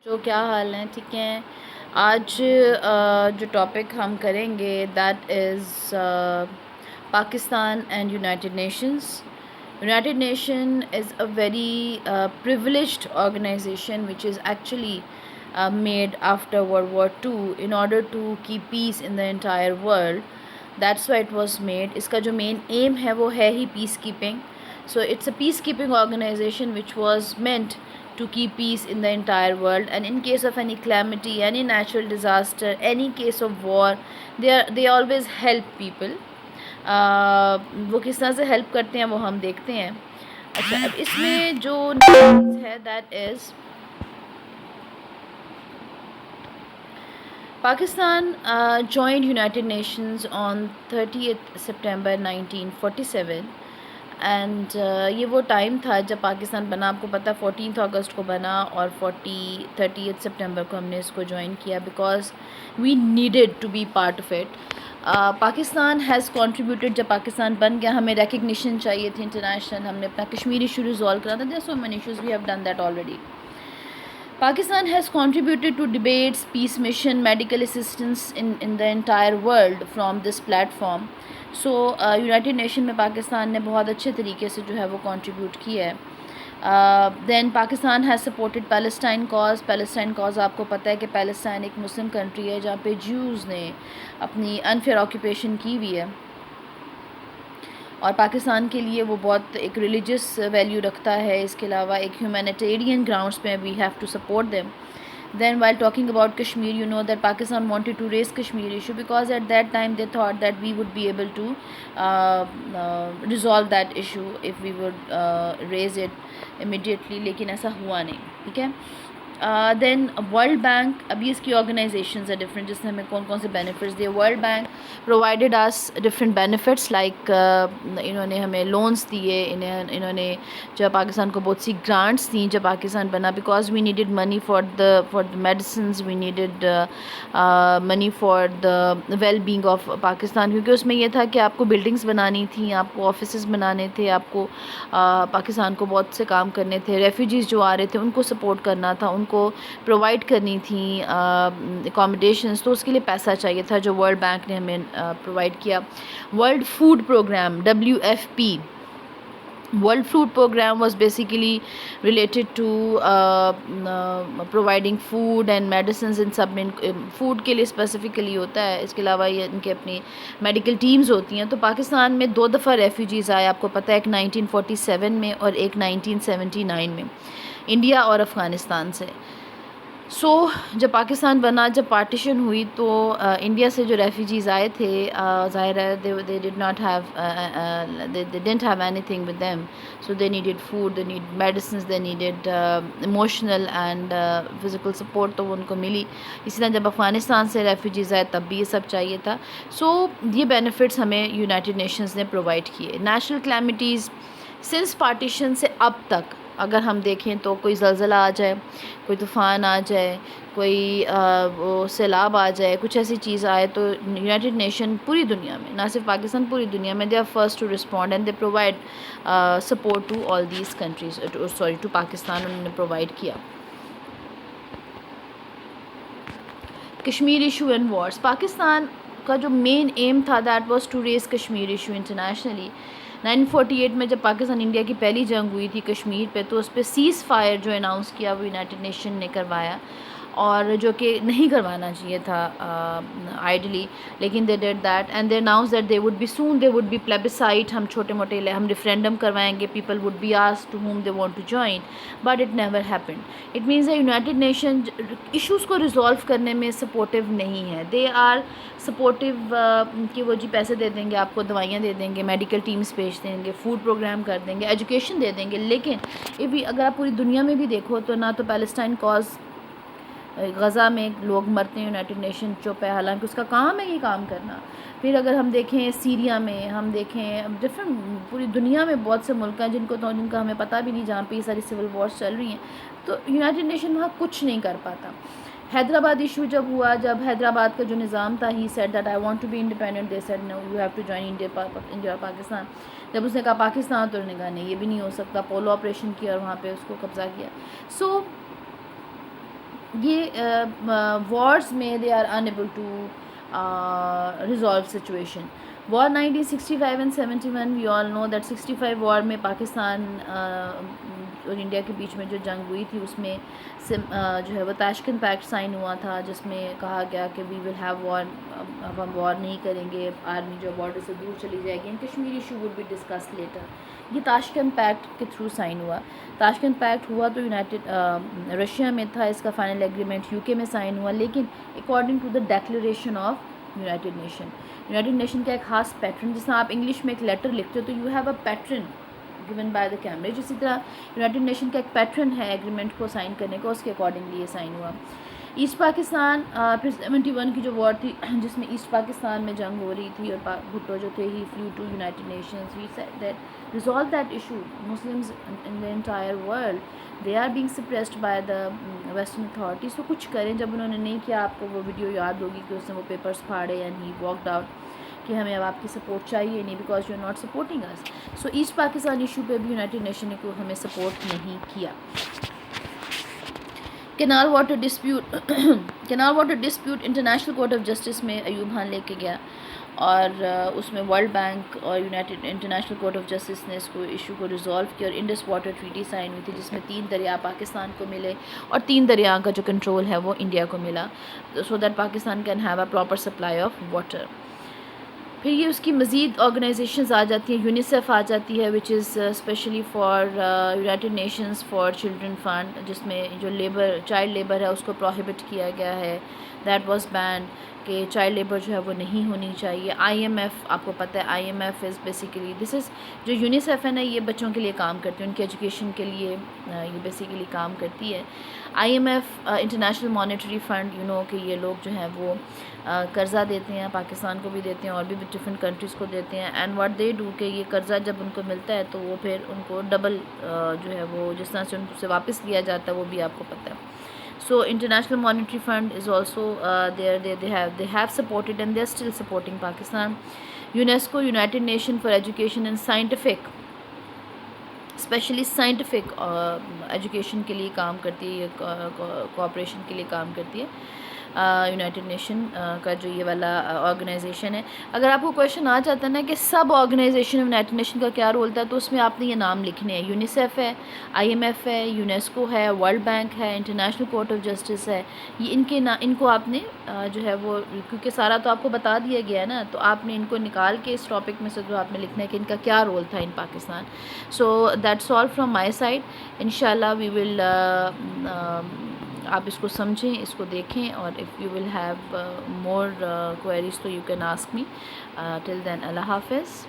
جو کیا حال ہیں؟ ٹھیک ہیں؟ آج جو ٹاپک ہم کریں گے that is Pakistan and United nations. United Nation is a very privileged organization which is actually made after World War II in order to keep peace in the entire world. That's why it was made. اس کا جو مین aim ہے وہ ہے ہی peace keeping. So it's a peacekeeping organization which was meant to keep peace in the entire world, and in case of any calamity, any natural disaster, any case of war, they always help people. وہ کس طرح سے help کرتے ہیں وہ ہم دیکھتے ہیں. اچھا، اب اس میں جو چیز ہے that is Pakistan joined United Nations on 30th September 1947. And یہ وہ ٹائم تھا جب پاکستان بنا. آپ کو پتہ 14 اگست کو بنا اور 30 سپٹمبر کو ہم نے اس کو جوائن کیا because we needed to be part of it. Pakistan has contributed. جب پاکستان بن گیا ہمیں ریکگنیشن چاہیے تھی انٹرنیشنل. ہم نے اپنا کشمیر ایشو ریزالو کرا تھا. There so many issues we have done that already. Pakistan has contributed to debates, peace mission, medical assistance in the entire world from this platform. So United Nation میں پاکستان نے بہت اچھے طریقے سے جو ہے وہ کنٹریبیوٹ کیا ہے. Then Pakistan has supported Palestine cause. Palestine cause آپ کو پتہ ہے کہ پیلسٹائن ایک مسلم کنٹری ہے جہاں پہ جیوز نے اپنی انفیئر آکوپیشن کی ہوئی ہے اور پاکستان کے لیے وہ بہت ایک ریلیجس ویلیو رکھتا ہے. اس کے علاوہ ایک ہیومینیٹیرین گراؤنڈس پہ we have to support them. Then while talking about Kashmir, you know that Pakistan wanted to raise Kashmir issue because at that time they thought that we would be able to resolve that issue if we would raise it immediately. لیکن ایسا ہوا نہیں. ٹھیک ہے. دین world bank. ابھی اس کی organisations ہیں different جس نے ہمیں کون کون سے بینیفٹس دیے. World bank provided us different benefits like انہوں نے ہمیں لونس دیے. انہوں نے جب پاکستان کو بہت سی گرانٹس دیں جب پاکستان بنا because we needed money for the medicines. We needed money for the well being of Pakistan کیونکہ اس میں یہ تھا کہ آپ کو بلڈنگس بنانی تھیں, آپ کو آفیسز بنانے تھے, آپ کو پاکستان کو بہت سے کام کرنے تھے. ریفیوجیز جو آ رہے تھے ان کو سپورٹ کرنا تھا, ان کو پرووائڈ کرنی تھیں اکاموڈیشنز. تو اس کے لیے پیسہ چاہیے تھا جو ورلڈ بینک نے ہمیں پرووائڈ کیا. World food programme WFP. World Food Program was basically related to providing food and medicines in sub food کے لیے اسپیسیفکلی ہوتا ہے. اس کے علاوہ یہ ان کے اپنی میڈیکل ٹیمز ہوتی ہیں. تو پاکستان میں 2 دفعہ ریفیوجیز آئے آپ کو پتہ ہے, ایک 1947 میں اور ایک 1979 میں انڈیا اور افغانستان سے. سو جب پاکستان بنا, جب پارٹیشن ہوئی تو انڈیا سے جو ریفیوجیز آئے تھے ظاہر ہے they did not have they didn't have anything with them, so they needed food, they needed medicines, they needed emotional and physical support. تو وہ ان کو ملی. اسی طرح جب افغانستان سے ریفیوجیز آئے تب بھی یہ سب چاہیے تھا. سو یہ بینیفٹس ہمیں یونائٹڈ نیشنز نے پرووائڈ کیے. نیشنل کلیمٹیز سنس پارٹیشن سے اب تک اگر ہم دیکھیں تو کوئی زلزلہ آ جائے, کوئی طوفان آ جائے, کوئی سیلاب آ جائے, کچھ ایسی چیز آئے تو یونائٹڈ نیشن پوری دنیا میں, نہ صرف پاکستان, پوری دنیا میں they are first to respond and they provide support to all these countries. Sorry to Pakistan انہوں نے پرووائڈ کیا. Kashmir issue and wars. Pakistan کا جو مین ایم تھا that was to raise Kashmir issue internationally. 1948 میں جب پاکستان انڈیا کی پہلی جنگ ہوئی تھی کشمیر پہ تو اس پہ سیز فائر جو اناؤنس کیا وہ یونائٹڈ نیشن نے کروایا, اور جو کہ نہیں کروانا چاہیے تھا آئیڈلی, لیکن they did that and they announce that they would be soon they would be plebiscite. ہم چھوٹے موٹے ہم ریفرینڈم کروائیں گے, people would be asked to whom they want to join, but it never happened. It means a United Nation issues کو resolve کرنے میں supportive نہیں ہے. دے آر سپورٹیو کہ وہ جی پیسے دے دیں گے آپ کو, دوائیاں دے دیں گے, میڈیکل ٹیمز بھیج دیں گے, فوڈ پروگرام کر دیں گے, ایجوکیشن دے دیں گے. لیکن اگر آپ پوری دنیا میں بھی دیکھو تو نہ تو پیلسٹائن کاز, غزہ میں لوگ مرتے ہیں, یونائٹڈ نیشن چپ ہے حالانکہ اس کا کام ہے یہ کام کرنا. پھر اگر ہم دیکھیں سیریا میں, ہم دیکھیں ڈفرینٹ پوری دنیا میں بہت سے ملک ہیں جن کا ہمیں پتہ بھی نہیں, جہاں پہ یہ ساری سول وارس چل رہی ہیں, تو یونائٹڈ نیشن وہاں کچھ نہیں کر پاتا. حیدرآباد ایشو جب ہوا, جب حیدرآباد کا جو نظام تھا he said that I want to be independent, they said no you have to join India Pakistan. جب اس نے کہا پاکستان تو انہوں نے کہا نہیں یہ بھی نہیں ہو سکتا, پولو آپریشن کیا اور وہاں پہ اس کو قبضہ کیا. سو یہ وارز میں they are unable to resolve situation. War 1965 and 71 we all know that 65 war میں پاکستان اور انڈیا کے بیچ میں جو جنگ ہوئی تھی اس میں جو ہے وہ تاشکند پیکٹ سائن ہوا تھا جس میں کہا گیا کہ وی ول ہیو وار، اب ہم وار نہیں کریں گے، آرمی جو بارڈر سے دور چلی جائے گی، and Kashmir issue would be discuss later. یہ تاشکند پیکٹ کے تھرو سائن ہوا. تاشکند پیکٹ ہوا تو یونائٹڈ رشیا میں تھا، اس کا فائنل ایگریمنٹ یو کے میں سائن ہوا، لیکن according to the declaration of United Nation کا ایک خاص پیٹرن، جس طرح آپ انگلش میں ایک لیٹر لکھتے ہو تو you have a pattern gone by the Cambridge, اسی طرح یونائٹڈ نیشن کا ایک پیٹرن ہے ایگریمنٹ کو سائن کرنے کا، اس کے اکارڈنگلی یہ سائن ہوا. ایسٹ پاکستان پھر 71 کی جو وار تھی جس میں ایسٹ پاکستان میں جنگ ہو رہی تھی اور بھٹو جو تھے ہی flew to United Nations. We said that resolve that issue. Muslims in the entire world they are being suppressed by the western authorities. تو کچھ کریں. جب انہوں نے نہیں کیا، آپ کو وہ ویڈیو یاد ہوگی کہ اس نے وہ پیپرس پھاڑے اینڈ ہی واکڈ آؤٹ کہ ہمیں اب آپ کی سپورٹ چاہیے نہیں، because you are not supporting us. So East Pakistan issue پہ بھی یونائٹڈ نیشن نے کو ہمیں سپورٹ نہیں کیا. Canal water dispute international court of justice میں ایوب خان لے کے گیا، اور اس میں ورلڈ بینک اور انٹرنیشنل کورٹ آف جسٹس نے اس کو ایشو کو ریزالو کیا، اور انڈس واٹر ٹریٹی سائن ہوئی تھی جس میں 3 دریا پاکستان کو ملے اور 3 دریا کا جو کنٹرول ہے وہ انڈیا کو ملا، so that Pakistan can have a proper supply of water. پھر یہ اس کی مزید آرگنائزیشنز آ جاتی ہیں. یونیسیف آ جاتی ہے which is especially for United Nations for children fund, جس میں جو چائلڈ لیبر ہے اس کو پروہیبٹ کیا گیا ہے. دیٹ واز بینڈ کہ چائلڈ لیبر جو ہے وہ نہیں ہونی چاہیے. آئی ایم ایف آپ کو پتہ ہے، I M F is basically this is جو یونیسیف ہے نا، یہ بچوں کے لیے کام کرتی ہے، ان کی ایجوکیشن کے لیے یہ بیسیکلی کام کرتی ہے. I M F international monetary fund, you know کہ یہ لوگ جو ہیں وہ قرضہ دیتے ہیں، پاکستان کو بھی دیتے ہیں اور بھی ڈفرینٹ کنٹریز کو دیتے ہیں. اینڈ واٹ دے ڈو کہ یہ قرضہ جب ان کو ملتا ہے تو وہ پھر ان کو ڈبل جو ہے وہ جس طرح سے ان سے واپس لیا جاتا ہے وہ بھی آپ کو پتہ ہے. So international monetary fund is also they have supported and they are still supporting Pakistan. UNESCO United Nation for education and scientific, specially scientific education کے لیے کام کرتی ہے، کوآپریشن کے لیے کام کرتی ہے. یونائٹڈ نیشن کا جو یہ والا آرگنائزیشن ہے. اگر آپ کو کویشچن آ جاتا ہے نا کہ سب آرگنائزیشن یونائٹڈ نیشن کا کیا رول تھا، تو اس میں آپ نے یہ نام لکھنے ہیں. یونیسیف ہے، آئی ایم ایف ہے، یونیسکو ہے، ورلڈ بینک ہے، انٹرنیشنل کورٹ آف جسٹس ہے. یہ ان کو آپ نے جو ہے وہ، کیونکہ سارا تو آپ کو بتا دیا گیا ہے نا، تو آپ نے ان کو نکال کے اس ٹاپک میں سے جو آپ نے لکھنا ہے کہ ان کا کیا رول تھا in Pakistan. So that's all from my side. انشاءاللہ وی ول آپ اس کو سمجھیں، اس کو دیکھیں، اور if you will have more queries تو یو کین آسک می. ٹل دین اللہ حافظ.